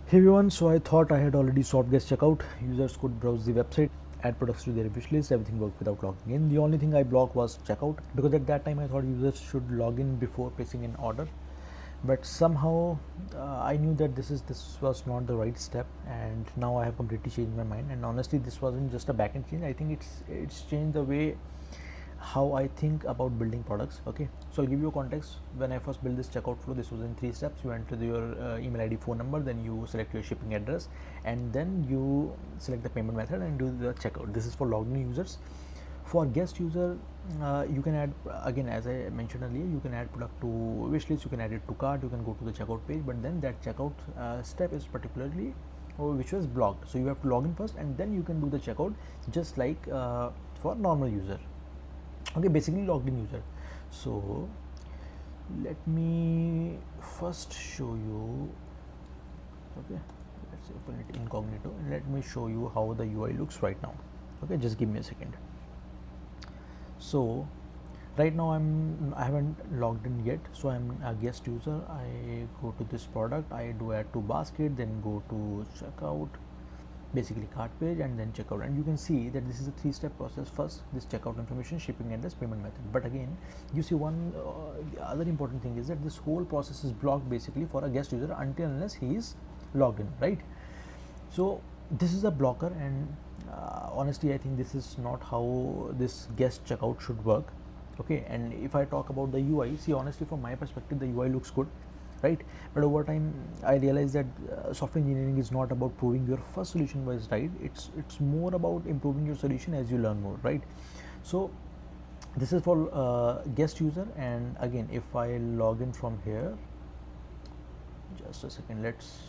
Hey everyone, so I thought I had already solved guest checkout. Users could browse the website, add products to their wish list, everything worked without logging in. The only thing I blocked was checkout because at that time I thought users should log in before placing an order. But somehow I knew that this was not the right step, and now I have completely changed my mind. And honestly, this wasn't just a backend change. I think it's changed the way how I think about building products. Okay, so I'll give you a context. When I first built this checkout flow, this was in 3 steps. You enter your email ID, phone number, then you select your shipping address, and then you select the payment method and do the checkout. This is for logged in users. For guest user, you can add, again as I mentioned earlier, you can add product to wish list, you can add it to cart, you can go to the checkout page, but then that checkout step is particularly which was blocked, so you have to log in first and then you can do the checkout, just like for normal user. Okay, basically logged in user. So let me first show you. Okay, let's open it incognito and let me show you how the UI looks right now. Okay, just give me a second. So right now I haven't logged in yet, so I'm a guest user. I go to this product, I do add to basket, then go to checkout, basically cart page, and then checkout. And you can see that this is a 3-step process. First, this checkout information, shipping address, payment method. But again, you see one other important thing is that this whole process is blocked basically for a guest user until unless he is logged in, right? So this is a blocker, and honestly I think this is not how this guest checkout should work. Okay, and if I talk about the UI, see, honestly from my perspective the UI looks good, right? But over time I realized that software engineering is not about proving your first solution was right. It's more about improving your solution as you learn more, right? So this is for guest user. And again, if I log in from here, just a second, let's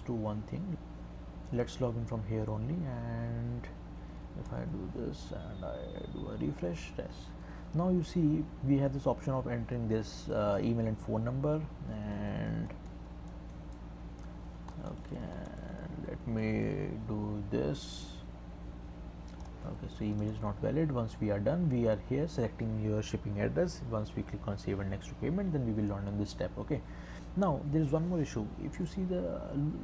do one thing. Let's log in from here only, and if I do this and I do a refresh, yes, now you see we have this option of entering this email and phone number. And okay, let me do this. Okay, so email is not valid. Once we are done, we are here selecting your shipping address. Once we click on save and next to payment, then we will learn on this step. Okay, now there is one more issue. If you see the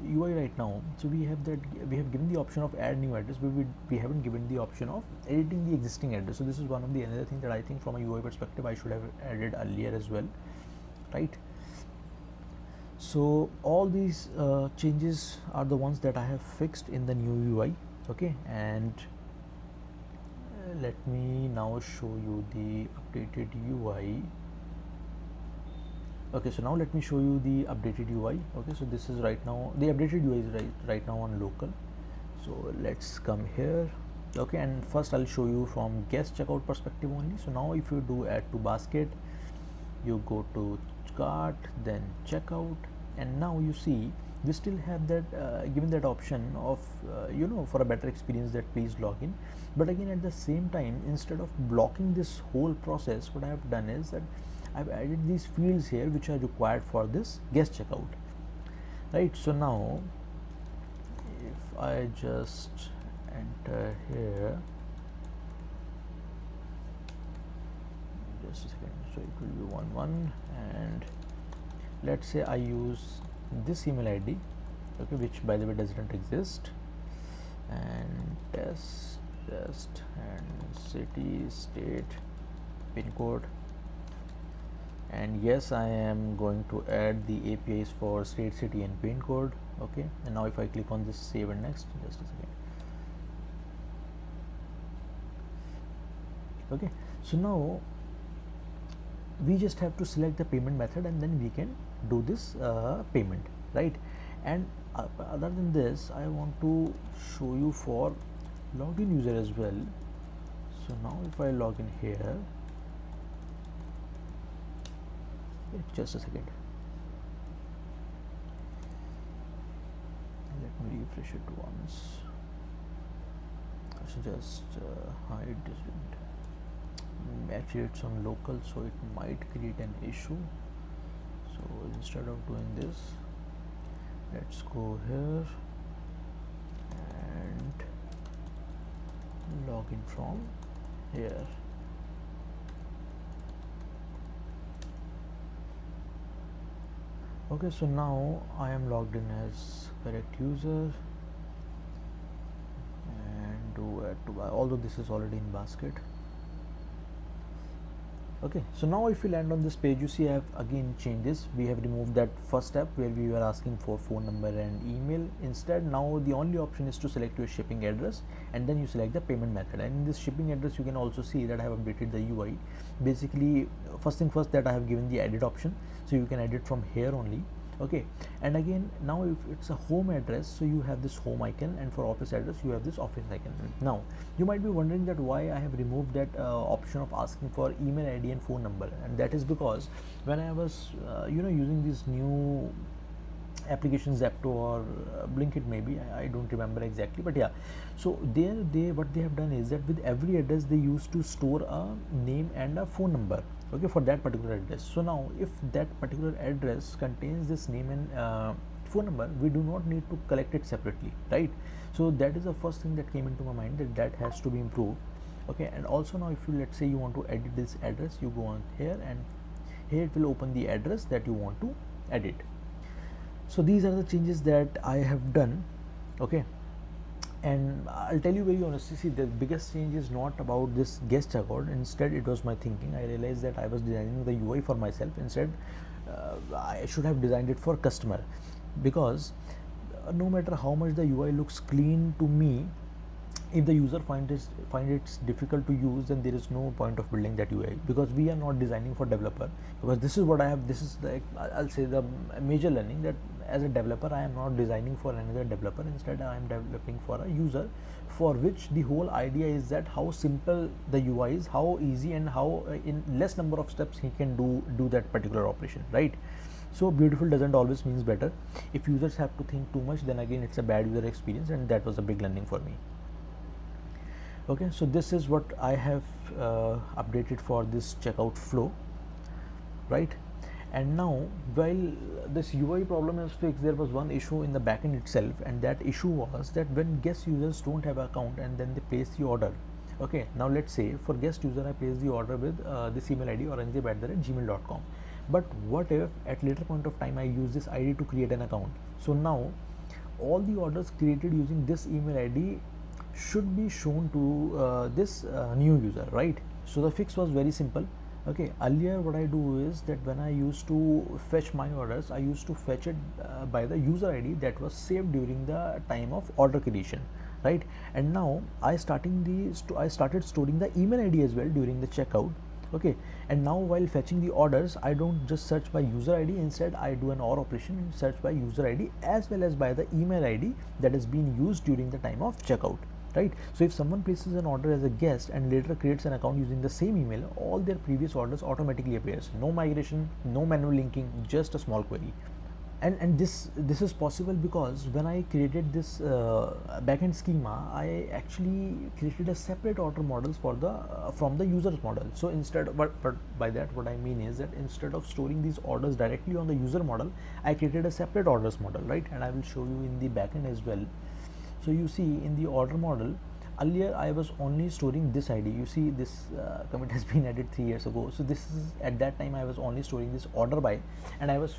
UI right now, so we have given the option of add new address, but we haven't given the option of editing the existing address. So this is one of the another thing that I think from a UI perspective I should have added earlier as well, right? So all these changes are the ones that I have fixed in the new UI. Okay, and let me now show you the updated UI. Okay, so now let me show you the updated UI. Okay, so this is right now, the updated UI is right now on local. So let's come here. Okay, and first I'll show you from guest checkout perspective only. So now if you do add to basket, you go to cart, then checkout, and now you see we still have that given that option of for a better experience that please log in. But again, at the same time, instead of blocking this whole process, what I have done is that I've added these fields here which are required for this guest checkout, right? So now if I just enter here, just a second, so it will be 1 and let's say I use this email ID, okay, which by the way doesn't exist, and test and city, state, pin code, and yes, I am going to add the APIs for state, city and pin code. Okay, and now if I click on this save and next, just a second. Okay, so now we just have to select the payment method and then we can do this payment, right? And other than this, I want to show you for login user as well. So now if I log in here, just a second, let me refresh it once. So just hide this. Actually it's on local, so it might create an issue. So instead of doing this, let's go here and log in from here. Okay, so now I am logged in as correct user and do add to buy, although this is already in basket. Okay, so now if you land on this page, you see I have again changed this. We have removed that first step where we were asking for phone number and email. Instead, now the only option is to select your shipping address, and then you select the payment method. And in this shipping address, you can also see that I have updated the UI. Basically, first thing first, that I have given the edit option, so you can edit from here only. Okay, and again, now if it's a home address, so you have this home icon, and for office address you have this office icon. Now you might be wondering that why I have removed that option of asking for email ID and phone number, and that is because when I was using these new applications, Zepto or Blinkit, maybe I don't remember exactly, but yeah, so there what they have done is that with every address they used to store a name and a phone number, okay, for that particular address. So now if that particular address contains this name and phone number, we do not need to collect it separately, right? So that is the first thing that came into my mind, that has to be improved. Okay, and also now if you, let's say you want to edit this address, you go on here and here it will open the address that you want to edit. So these are the changes that I have done. Okay, and I'll tell you very honestly, see, the biggest change is not about this guest checkout. Instead, it was my thinking. I realized that I was designing the UI for myself. Instead, I should have designed it for customer, because no matter how much the UI looks clean to me, if the user find it difficult to use, then there is no point of building that UI, because we are not designing for developer. Because this is what I have, this is like, I'll say, the major learning, that as a developer I am not designing for another developer. Instead, I am developing for a user, for which the whole idea is that how simple the UI is, how easy, and how in less number of steps he can do that particular operation, right? So beautiful doesn't always means better. If users have to think too much, then again it's a bad user experience, and that was a big learning for me. Okay, so this is what I have updated for this checkout flow, right? And now, while this UI problem is fixed, there was one issue in the backend itself, and that issue was that when guest users don't have an account and then they place the order. Okay, now let's say for guest user I place the order with this email ID, orangeib@gmail.com. But what if at later point of time I use this ID to create an account? So now all the orders created using this email ID should be shown to this new user, right? So the fix was very simple. Okay, earlier what I do is that when I used to fetch my orders, I used to fetch it by the user ID that was saved during the time of order creation, right? And now I started storing the email ID as well during the checkout. Okay, and now while fetching the orders, I don't just search by user ID. Instead, I do an OR operation and search by user ID as well as by the email ID that is being used during the time of checkout, right? So if someone places an order as a guest and later creates an account using the same email, all their previous orders automatically appears. No migration, no manual linking, just a small query. And this is possible because when I created this backend schema, I actually created a separate order models for the from the user's model. So instead, but by that what I mean is that instead of storing these orders directly on the user model, I created a separate orders model, right? And I will show you in the backend as well. So you see in the order model, earlier I was only storing this ID. You see this commit has been added 3 years ago. So this is, at that time I was only storing this order by, and I was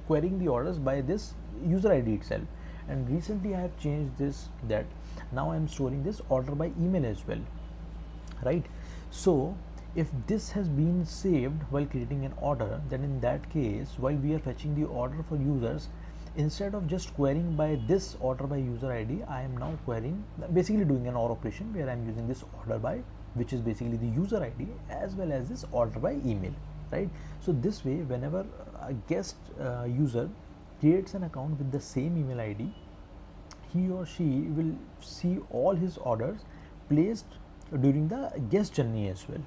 querying the orders by this user ID itself. And recently I have changed this, that now I am storing this order by email as well, right? So if this has been saved while creating an order, then in that case, while we are fetching the order for users, instead of just querying by this order by user ID, I am now querying, basically doing an OR operation where I am using this order by, which is basically the user ID, as well as this order by email, right? So this way, whenever a guest user creates an account with the same email ID, he or she will see all his orders placed during the guest journey as well.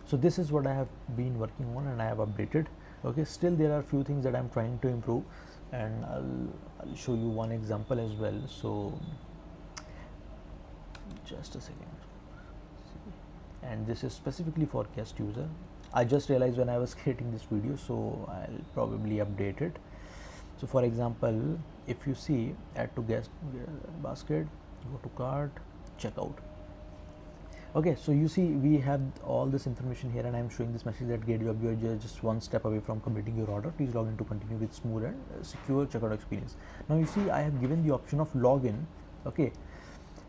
So this is what I have been working on and I have updated. Okay, still there are few things that I'm trying to improve, and I'll show you one example as well. So just a second. And this is specifically for guest user. I just realized when I was creating this video, so I'll probably update it. So for example, if you see add to guest basket, go to cart, checkout. Okay, so you see we have all this information here, and I'm showing this message that great job, you're just one step away from completing your order. Please log in to continue with smooth and secure checkout experience. Now you see I have given the option of login, okay,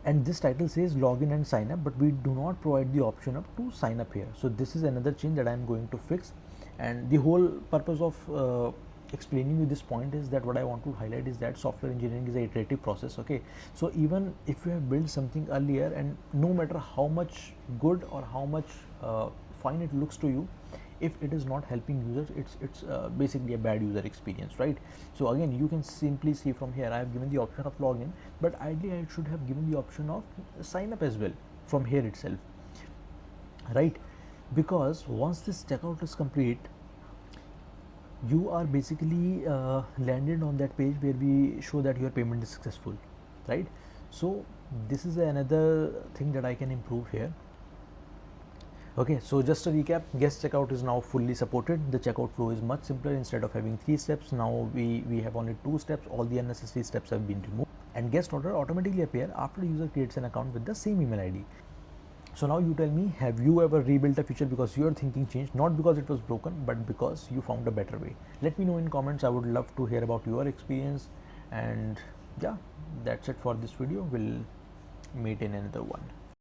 and this title says login and sign up, but we do not provide the option of to sign up here. So this is another change that I'm going to fix, and the whole purpose of explaining you this point is that what I want to highlight is that software engineering is an iterative process. Okay, so even if you have built something earlier, and no matter how much good or how much fine it looks to you, if it is not helping users, it's basically a bad user experience, right? So again, you can simply see from here I have given the option of login, but ideally I should have given the option of sign up as well from here itself, right? Because once this checkout is complete, you are basically landed on that page where we show that your payment is successful, right? So this is another thing that I can improve here. Okay, so just to recap, guest checkout is now fully supported. The checkout flow is much simpler. Instead of having 3 steps, now we have only 2 steps. All the unnecessary steps have been removed, and guest order automatically appear after the user creates an account with the same email ID. So now you tell me, have you ever rebuilt a feature because your thinking changed, not because it was broken, but because you found a better way? Let me know in comments. I would love to hear about your experience. And yeah, that's it for this video. We'll meet in another one.